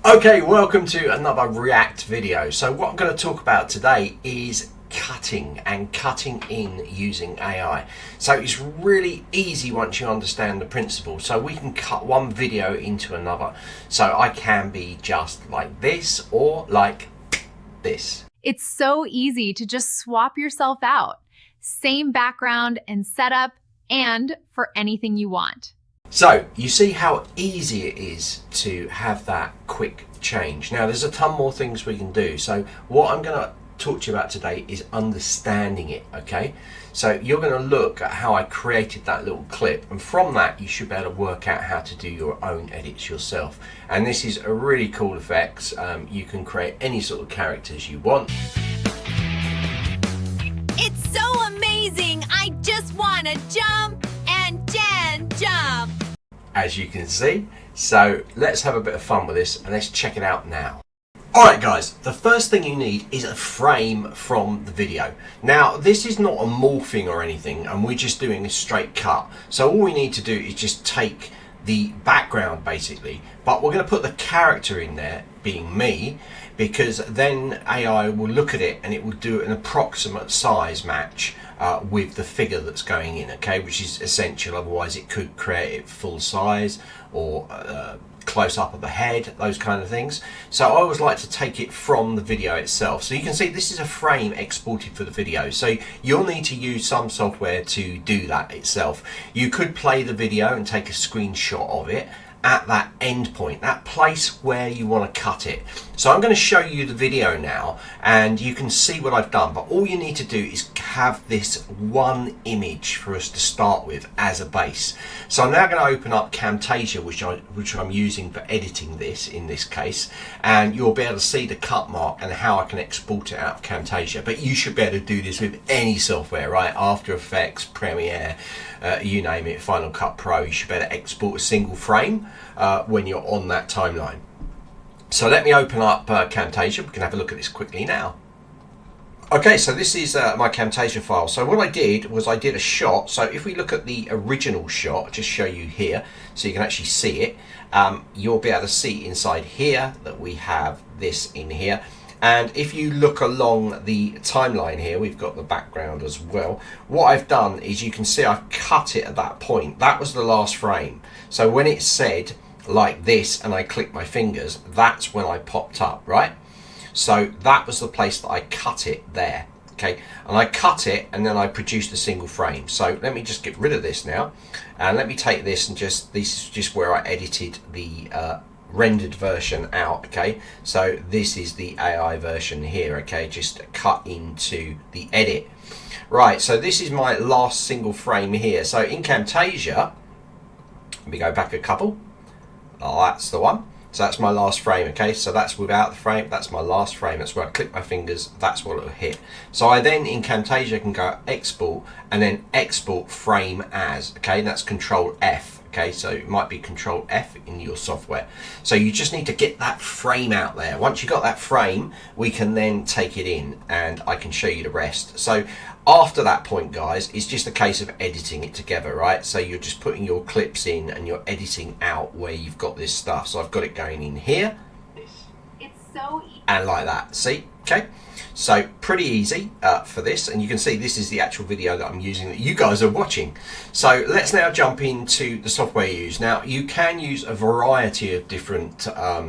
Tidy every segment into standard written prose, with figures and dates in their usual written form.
Okay, welcome to another React video. So what I'm going to talk about today is cutting and cutting in using AI. So it's really easy once you understand the principle. So we can cut one video into another. So I can be just like this or like this. It's so easy to just swap yourself out. Same background and setup, and for anything you want. So you see how easy it is to have that quick change. Now there's a ton more things we can do. So what I'm going to talk to you about today is understanding it, okay? So you're going to look at how I created that little clip, and from that you should be able to work out how to do your own edits yourself. And this is a really cool effect. You can create any sort of characters you want. It's so amazing! I just want to jump and jump! As you can see. So let's have a bit of fun with this and let's check it out now. Alright guys, the first thing you need is a frame from the video. Now this is not a morphing or anything, and we're just doing a straight cut. So all we need to do is just take the background basically, but we're going to put the character in there, being me, because then AI will look at it and it will do an approximate size match with the figure that's going in, okay, which is essential. Otherwise it could create it full size or close up of the head, those kind of things. So I always like to take it from the video itself. So you can see this is a frame exported for the video, so you'll need to use some software to do that itself. You could play the video and take a screenshot of it at that end point, that place where you want to cut it. So I'm going to show you the video now and you can see what I've done, but all you need to do is have this one image for us to start with as a base. So I'm now going to open up Camtasia, which I'm using for editing this in this case, and you'll be able to see the cut mark and how I can export it out of Camtasia. But you should be able to do this with any software, right? After Effects, Premiere, you name it, Final Cut Pro. You should be able to export a single frame when you're on that timeline. So let me open up Camtasia. We can have a look at this quickly now. Okay, so this is my Camtasia file. So what I did was I did a shot. So if we look at the original shot, I'll just show you here so you can actually see it. You'll be able to see inside here that we have this in here. And if you look along the timeline here, we've got the background as well. What I've done is you can see I've cut it at that point. That was the last frame. So when it said like this and I clicked my fingers, that's when I popped up, right? So that was the place that I cut it there, okay? And I cut it and then I produced a single frame. So let me just get rid of this now. And let me take this and this is just where I edited the rendered version out, okay? So this is the AI version here, okay? Just cut into the edit. Right, so this is my last single frame here. So in Camtasia, let me go back a couple. Oh, that's the one. So that's my last frame, okay? So that's without the frame, that's my last frame. That's where I click my fingers, that's what it'll hit. So I then in Camtasia can go export and then export frame as, okay? And that's Control F. Okay, so it might be Control F in your software. So you just need to get that frame out there. Once you got that frame, we can then take it in and I can show you the rest. So after that point, guys, it's just a case of editing it together, right? So you're just putting your clips in and you're editing out where you've got this stuff. So I've got it going in here. It's so easy. And like that, see, okay? So pretty easy for this, and you can see this is the actual video that I'm using that you guys are watching. So let's now jump into the software you use. Now you can use a variety of different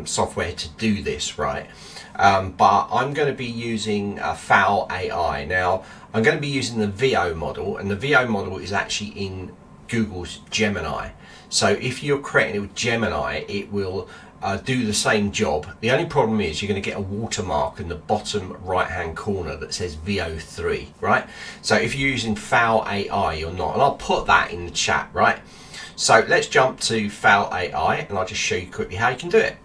software to do this, right? But I'm going to be using Foul AI. Now I'm going to be using the VO model, and the VO model is actually in Google's Gemini. So if you're creating it with Gemini, it will do the same job. The only problem is you're going to get a watermark in the bottom right hand corner that says VO3, right? So if you're using Foul AI, you're not, and I'll put that in the chat, right? So let's jump to Foul AI and I'll just show you quickly how you can do it.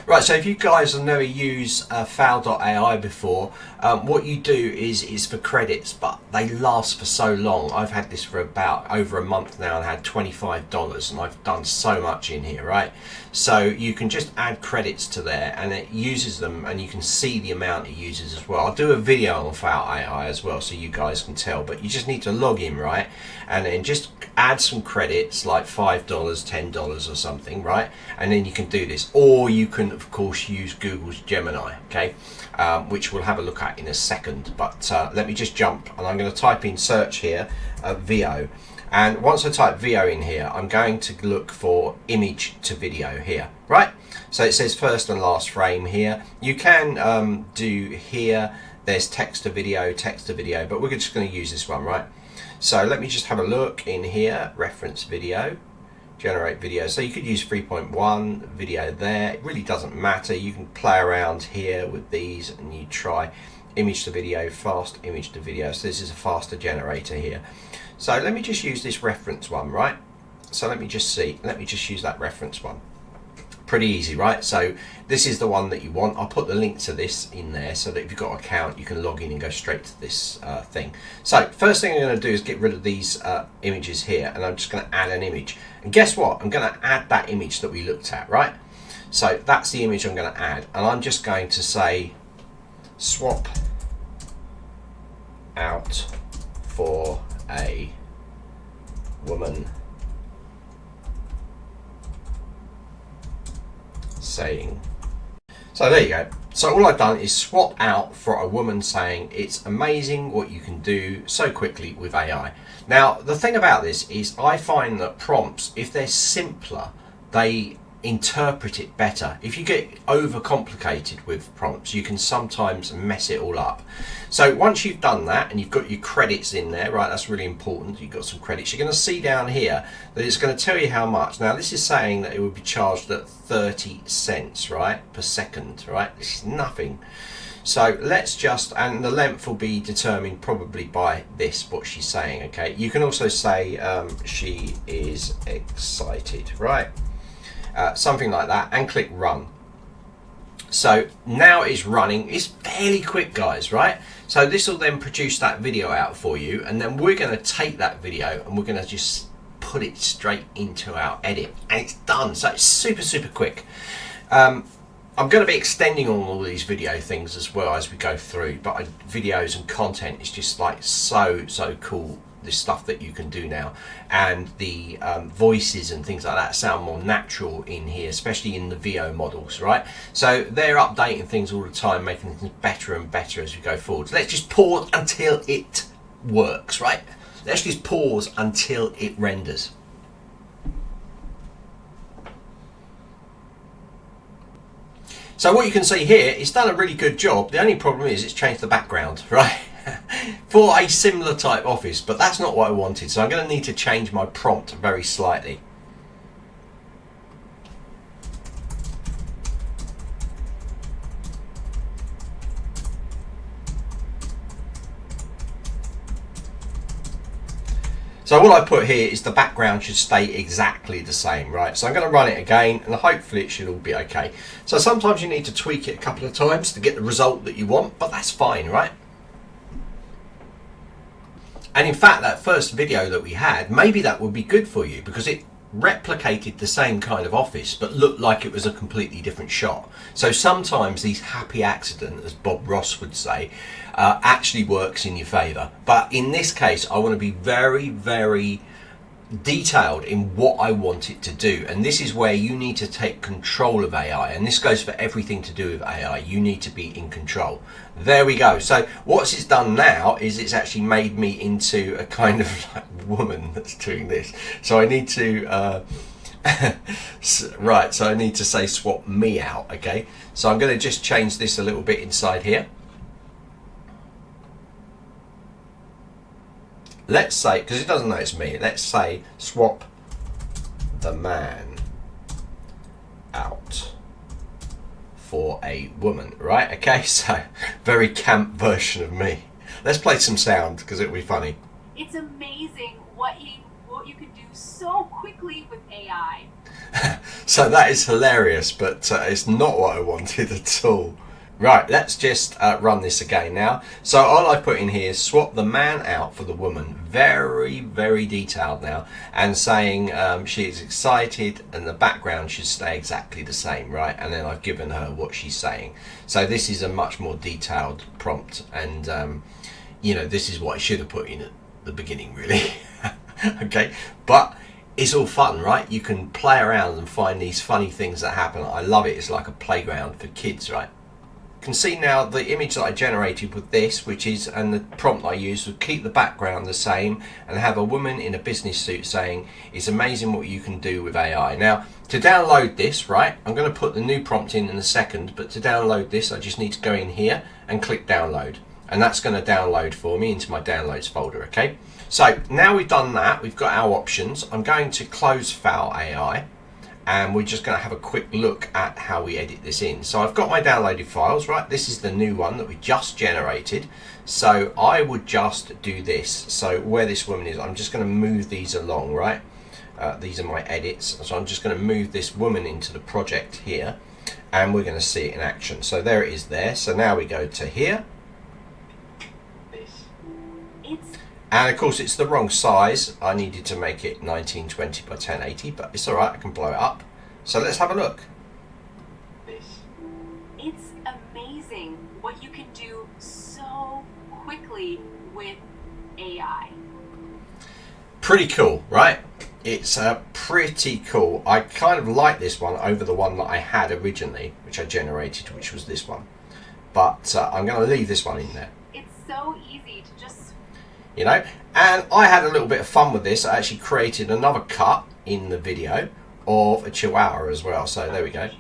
Right, so if you guys have never used Foul.ai before, what you do is for credits, but they last for so long. I've had this for about over a month now and had $25, and I've done so much in here, right? So you can just add credits to there and it uses them, and you can see the amount it uses as well. I'll do a video on Foul AI as well so you guys can tell, but you just need to log in, right? And then just add some credits like $5, $10 or something, right? And then you can do this, or you can of course use Google's Gemini, okay, which we'll have a look at in a second. But let me just jump, and I'm going to type in search here, VO. And once I type VO in here, I'm going to look for image to video here, right? So it says first and last frame here. You can do here, there's text to video, but we're just going to use this one, right? So let me just have a look in here, reference video, generate video. So you could use 3.1 video there. It really doesn't matter. You can play around here with these and you try image to video, fast image to video. So this is a faster generator here. So let me just use this reference one, right? So let me just use that reference one. Pretty easy, right? So this is the one that you want. I'll put the link to this in there so that if you've got an account, you can log in and go straight to this thing. So first thing I'm going to do is get rid of these images here, and I'm just going to add an image. And guess what? I'm going to add that image that we looked at, right? So that's the image I'm going to add, and I'm just going to say swap out for a woman saying. So there you go. So all I've done is swap out for a woman saying it's amazing what you can do so quickly with AI. Now the thing about this is I find that prompts, if they're simpler, they interpret it better. If you get overcomplicated with prompts, you can sometimes mess it all up. So once you've done that and you've got your credits in there, right, that's really important, you've got some credits, you're going to see down here that it's going to tell you how much. Now this is saying that it would be charged at 30 cents, right, per second, right? This is nothing. So let's just, and the length will be determined probably by this, what she's saying, okay? You can also say she is excited, right? Something like that, and click run. So now it's running. It's fairly quick, guys, right? So this will then produce that video out for you, and then we're going to take that video and we're going to just put it straight into our edit, and it's done. So it's super quick. I'm going to be extending on all these video things as well as we go through, but videos and content is just like so cool. This stuff that you can do now, and the voices and things like that sound more natural in here, especially in the VO models, right? So they're updating things all the time, making things better and better as we go forward. So let's just pause until it works, right? Let's just pause until it renders. So what you can see here, it's done a really good job. The only problem is it's changed the background, right? For a similar type office, but that's not what I wanted, so I'm going to need to change my prompt very slightly. So what I put here is the background should stay exactly the same, right? So I'm going to run it again and hopefully it should all be okay. So sometimes you need to tweak it a couple of times to get the result that you want, but that's fine, right? And in fact, that first video that we had, maybe that would be good for you because it replicated the same kind of office but looked like it was a completely different shot. So sometimes these happy accident, as Bob Ross would say, actually works in your favour. But in this case, I want to be very detailed in what I want it to do, and this is where you need to take control of AI, and this goes for everything to do with AI. You need to be in control. There we go. So what it's done now is it's actually made me into a kind of like woman that's doing this. So I need to right, so I need to say swap me out. Okay, so I'm going to just change this a little bit inside here. Let's say, because it doesn't know it's me, let's say swap the man out for a woman, right? Okay, so very camp version of me. Let's play some sound because it'll be funny. It's amazing what you can do so quickly with AI. So that is hilarious, but it's not what I wanted at all. Right, let's just run this again now. So all I put in here is swap the man out for the woman. Very detailed now, and saying she is excited and the background should stay exactly the same, right? And then I've given her what she's saying. So this is a much more detailed prompt, and you know, this is what I should have put in at the beginning really. Okay, but it's all fun, right? You can play around and find these funny things that happen. I love it. It's like a playground for kids, right? You can see now the image that I generated with this, which is, and the prompt I used would keep the background the same and have a woman in a business suit saying, it's amazing what you can do with AI. Now, to download this, right, I'm going to put the new prompt in a second, but to download this, I just need to go in here and click download. And that's going to download for me into my downloads folder, okay? So now we've done that, we've got our options. I'm going to close File AI, and we're just going to have a quick look at how we edit this in. So I've got my downloaded files, right? This is the new one that we just generated. So I would just do this. So where this woman is, I'm just going to move these along, right? These are my edits. So I'm just going to move this woman into the project here, and we're going to see it in action. So there it is there. So now we go to here. And of course it's the wrong size. I needed to make it 1920 by 1080, but it's all right, I can blow it up. So let's have a look. It's amazing what you can do so quickly with AI. Pretty cool, right? It's pretty cool. I kind of like this one over the one that I had originally, which I generated, which was this one. But I'm going to leave this one in there. It's so easy to just, you know, and I had a little bit of fun with this. I actually created another cut in the video of a chihuahua as well. So there we go.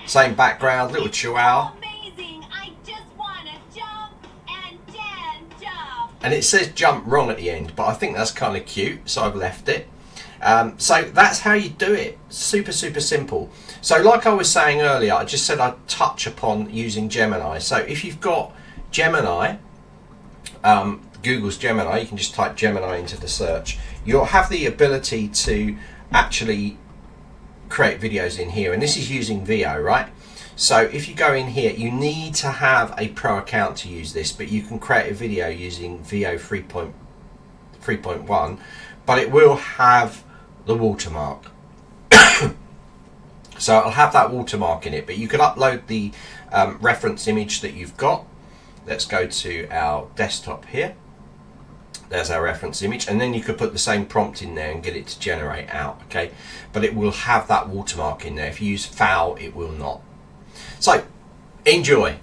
Same background, little chihuahua. Amazing! I just want to jump and then jump. And it says jump wrong at the end, but I think that's kind of cute, so I've left it. So that's how you do it. Super, super simple. So like I was saying earlier, I just said I'd touch upon using Gemini. So if you've got Gemini, Google's Gemini, you can just type Gemini into the search. You'll have the ability to actually create videos in here, and this is using VO, right? So if you go in here, you need to have a pro account to use this, but you can create a video using VO 3.1, but it will have the watermark. So it'll have that watermark in it, but you could upload the reference image that you've got. Let's go to our desktop here. There's our reference image, and then you could put the same prompt in there and get it to generate out, okay? But it will have that watermark in there. If you use foul, it will not. So, enjoy.